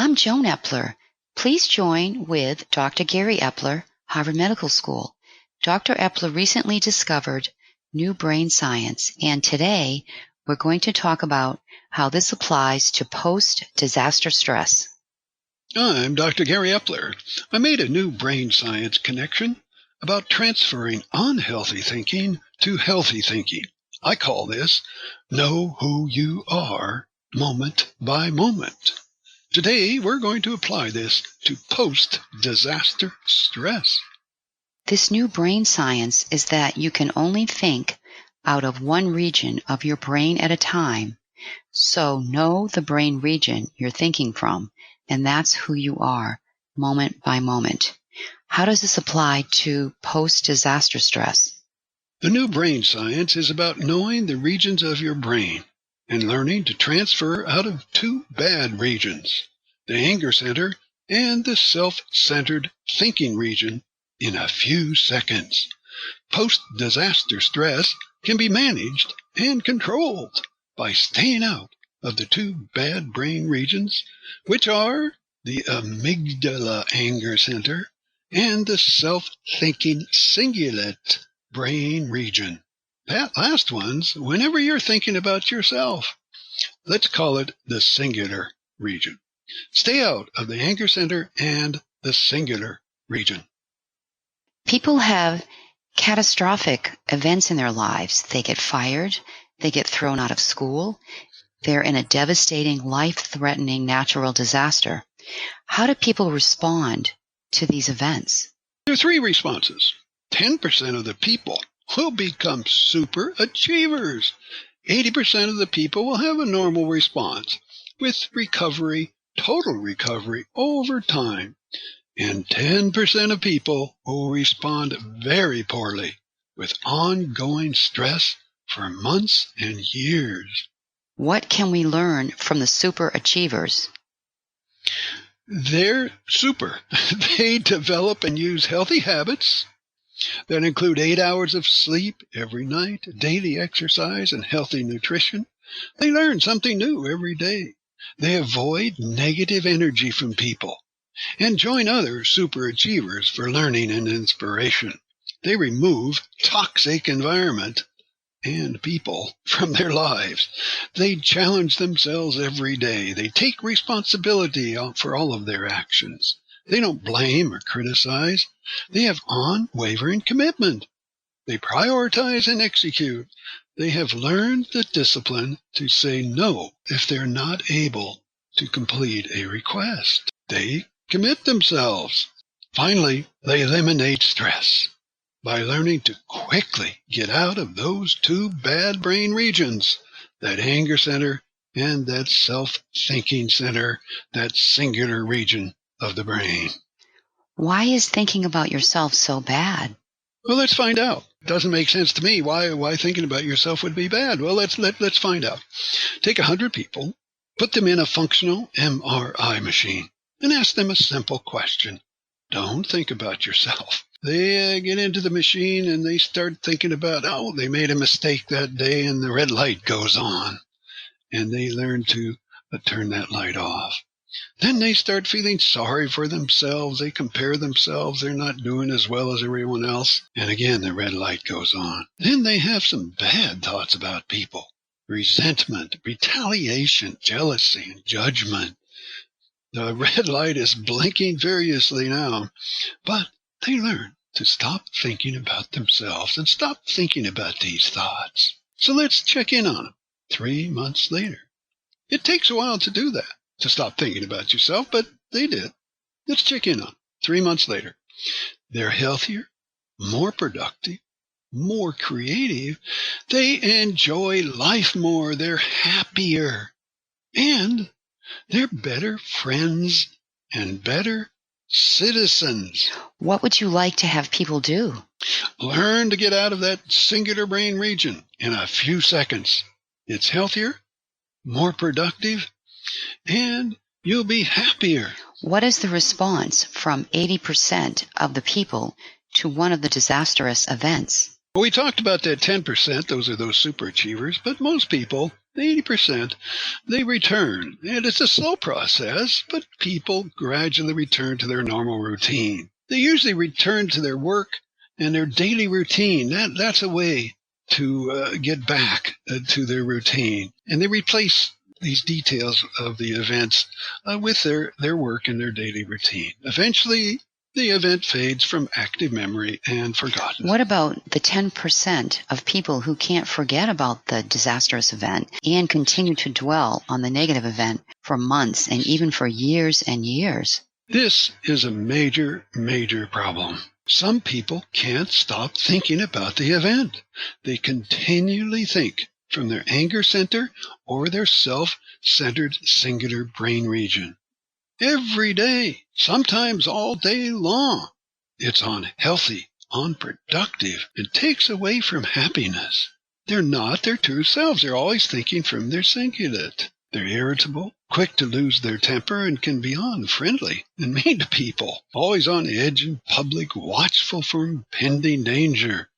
I'm Joan Epler. Please join with Dr. Gary Epler, Harvard Medical School. Dr. Epler recently discovered new brain science, and today we're going to talk about how this applies to post-disaster stress. I'm Dr. Gary Epler. I made a new brain science connection about transferring unhealthy thinking to healthy thinking. I call this Know Who You Are Moment by Moment. Today, we're going to apply this to post-disaster stress. This new brain science is that you can only think out of one region of your brain at a time. So know the brain region you're thinking from, and that's who you are, moment by moment. How does this apply to post-disaster stress? The new brain science is about knowing the regions of your brain and learning to transfer out of two bad regions, the anger center and the self-centered thinking region, in a few seconds. Post-disaster stress can be managed and controlled by staying out of the two bad brain regions, which are the amygdala anger center and the self-thinking cingulate brain region. That last one's whenever you're thinking about yourself. Let's call it the singular region. Stay out of the anger center and the singular region. People have catastrophic events in their lives. They get fired, they get thrown out of school, they're in a devastating, life-threatening natural disaster. How do people respond to these events? There are three responses. 10% of the people will become super achievers. 80% of the people will have a normal response with recovery, total recovery over time. And 10% of people will respond very poorly with ongoing stress for months and years. What can we learn from the super achievers? They're super. They develop and use healthy habits that include 8 hours of sleep every night, daily exercise, and healthy nutrition. They learn something new every day. They avoid negative energy from people and join other super achievers for learning and inspiration. They remove toxic environment and people from their lives. They challenge themselves every day. They take responsibility for all of their actions. They don't blame or criticize. They have unwavering commitment. They prioritize and execute. They have learned the discipline to say no if they're not able to complete a request. They commit themselves. Finally, they eliminate stress by learning to quickly get out of those two bad brain regions, that anger center and that self-thinking center, that singular region of the brain. Why is thinking about yourself so bad? Well, let's find out. It doesn't make sense to me why thinking about yourself would be bad. Well, let's find out. Take 100 people, put them in a functional MRI machine, and ask them a simple question. Don't think about yourself. They get into the machine and they start thinking about, they made a mistake that day and the red light goes on. And they learn to turn that light off. Then they start feeling sorry for themselves. They compare themselves. They're not doing as well as everyone else. And again, the red light goes on. Then they have some bad thoughts about people. Resentment, retaliation, jealousy, and judgment. The red light is blinking furiously now, but they learn to stop thinking about themselves and stop thinking about these thoughts. So let's check in on them 3 months later. It takes a while to do that, to stop thinking about yourself, but they did. Let's check in on them 3 months later. They're healthier, more productive, more creative. They enjoy life more. They're happier. And they're better friends and better citizens. What would you like to have people do? Learn to get out of that singular brain region in a few seconds. It's healthier, more productive, and you'll be happier. What is the response from 80% of the people to one of the disastrous events? We talked about that 10%. Those are those super achievers. But most people The 80%, they return. And it's a slow process, but people gradually return to their normal routine. They usually return to their work and their daily routine. That's a way to get back to their routine. And they replace these details of the events with their work and their daily routine. Eventually, the event fades from active memory and forgotten. What about the 10% of people who can't forget about the disastrous event and continue to dwell on the negative event for months and even for years and years? This is a major, major problem. Some people can't stop thinking about the event. They continually think from their anger center or their self-centered singular brain region. Every day, sometimes all day long. It's unhealthy, unproductive, and takes away from happiness. They're not their true selves. They're always thinking from their cingulate. They're irritable, quick to lose their temper, and can be unfriendly and mean to people. Always on edge in public, watchful for impending danger.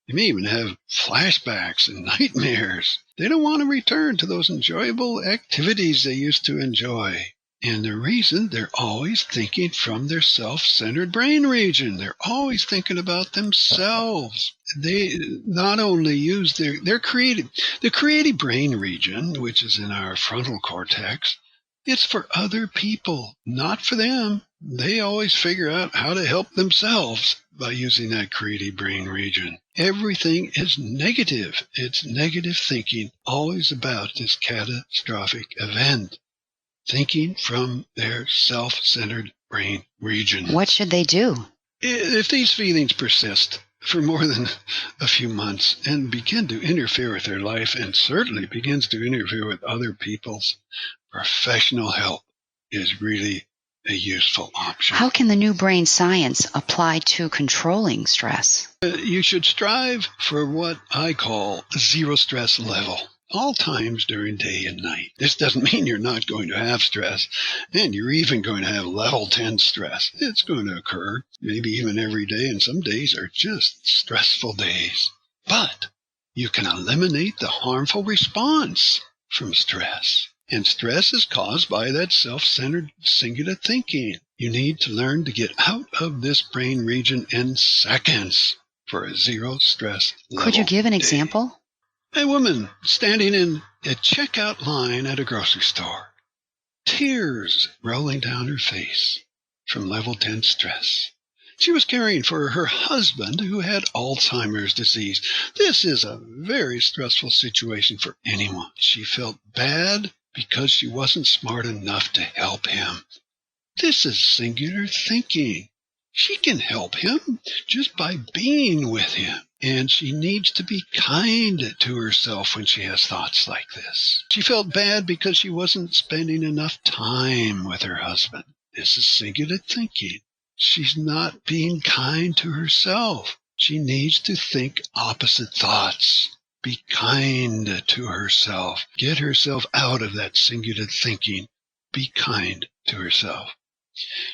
They may even have flashbacks and nightmares. They don't want to return to those enjoyable activities they used to enjoy. And the reason, they're always thinking from their self-centered brain region. They're always thinking about themselves. They not only use their creative brain region, which is in our frontal cortex, it's for other people, not for them. They always figure out how to help themselves by using that creative brain region. Everything is negative. It's negative thinking, always about this catastrophic event. Thinking from their self-centered brain region. What should they do? If these feelings persist for more than a few months and begin to interfere with their life and certainly begins to interfere with other people's, professional help is really a useful option. How can the new brain science apply to controlling stress? You should strive for what I call a zero stress level. All times during day and night. This doesn't mean you're not going to have stress, and you're even going to have level 10 stress. It's going to occur, maybe even every day, and some days are just stressful days. But you can eliminate the harmful response from stress. And stress is caused by that self-centered singular thinking. You need to learn to get out of this brain region in seconds for a zero stress level. Could you give an example? A woman standing in a checkout line at a grocery store. Tears rolling down her face from level 10 stress. She was caring for her husband who had Alzheimer's disease. This is a very stressful situation for anyone. She felt bad because she wasn't smart enough to help him. This is singular thinking. She can help him just by being with him. And she needs to be kind to herself when she has thoughts like this. She felt bad because she wasn't spending enough time with her husband. This is singular thinking. She's not being kind to herself. She needs to think opposite thoughts. Be kind to herself. Get herself out of that singular thinking. Be kind to herself.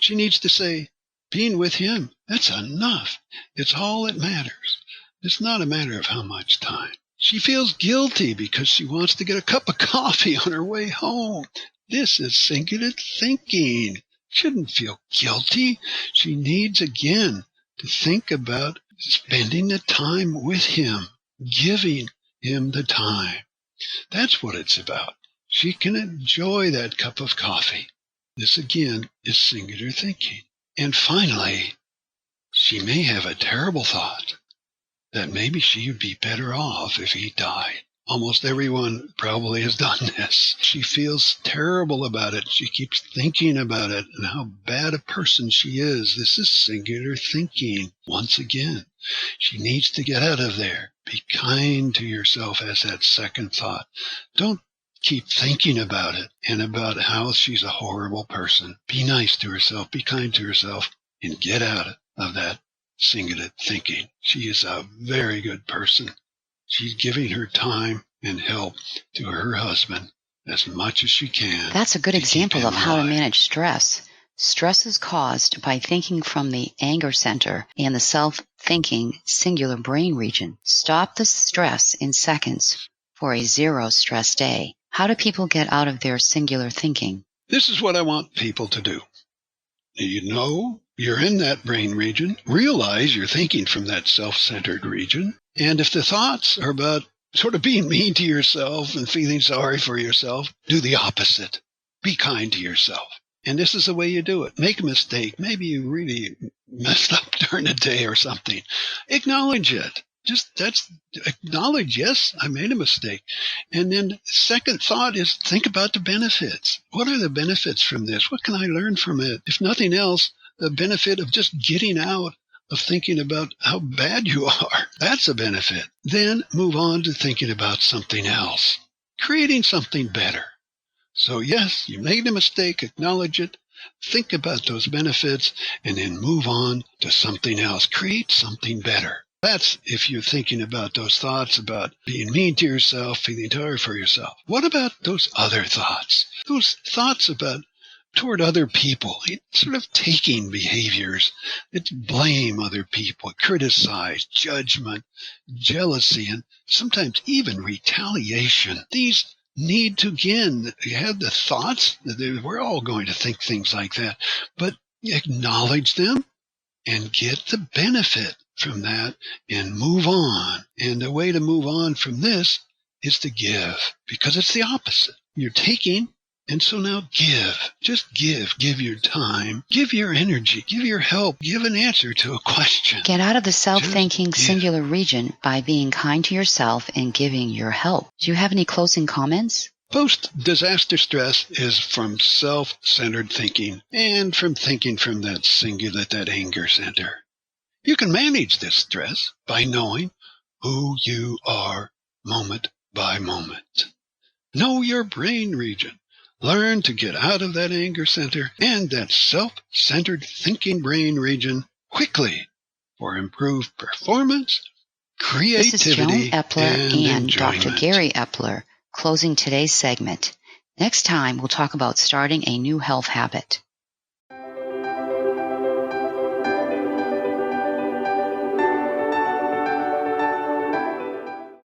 She needs to say, being with him, that's enough. It's all that matters. It's not a matter of how much time. She feels guilty because she wants to get a cup of coffee on her way home. This is singular thinking. Shouldn't feel guilty. She needs, again, to think about spending the time with him, giving him the time. That's what it's about. She can enjoy that cup of coffee. This, again, is singular thinking. And finally, she may have a terrible thought that maybe she would be better off if he died. Almost everyone probably has done this. She feels terrible about it. She keeps thinking about it and how bad a person she is. This is singular thinking. Once again, she needs to get out of there. Be kind to yourself as that second thought. Don't keep thinking about it and about how she's a horrible person. Be nice to herself. Be kind to herself and get out of that singular thinking. She is a very good person. She's giving her time and help to her husband as much as she can. That's a good example of how to manage stress. Stress is caused by thinking from the anger center and the self-thinking singular brain region. Stop the stress in seconds for a zero stress day. How do people get out of their singular thinking? This is what I want people to do. You know you're in that brain region. Realize you're thinking from that self-centered region. And if the thoughts are about sort of being mean to yourself and feeling sorry for yourself, do the opposite. Be kind to yourself. And this is the way you do it. Make a mistake. Maybe you really messed up during the day or something. Acknowledge it. That's acknowledge, yes, I made a mistake. And then second thought is think about the benefits. What are the benefits from this? What can I learn from it? If nothing else, the benefit of just getting out of thinking about how bad you are. That's a benefit. Then move on to thinking about something else, creating something better. So yes, you made a mistake, acknowledge it, think about those benefits, and then move on to something else. Create something better. That's if you're thinking about those thoughts about being mean to yourself, feeling sorry for yourself. What about those other thoughts? Those thoughts about toward other people, sort of taking behaviors. It's blame other people, criticize, judgment, jealousy, and sometimes even retaliation. These need to, again, you have the thoughts. We're all going to think things like that, but acknowledge them and get the benefit from that and move on. And the way to move on from this is to give, because it's the opposite. You're taking, and so now give. Just give. Give your time. Give your energy. Give your help. Give an answer to a question. Get out of the self-thinking singular region by being kind to yourself and giving your help. Do you have any closing comments? Post-disaster stress is from self-centered thinking and from thinking from that singular, that anger center. You can manage this stress by knowing who you are moment by moment. Know your brain region. Learn to get out of that anger center and that self-centered thinking brain region quickly for improved performance, creativity, This is Joan Epler and enjoyment. Dr. Gary Epler closing today's segment. Next time, we'll talk about starting a new health habit.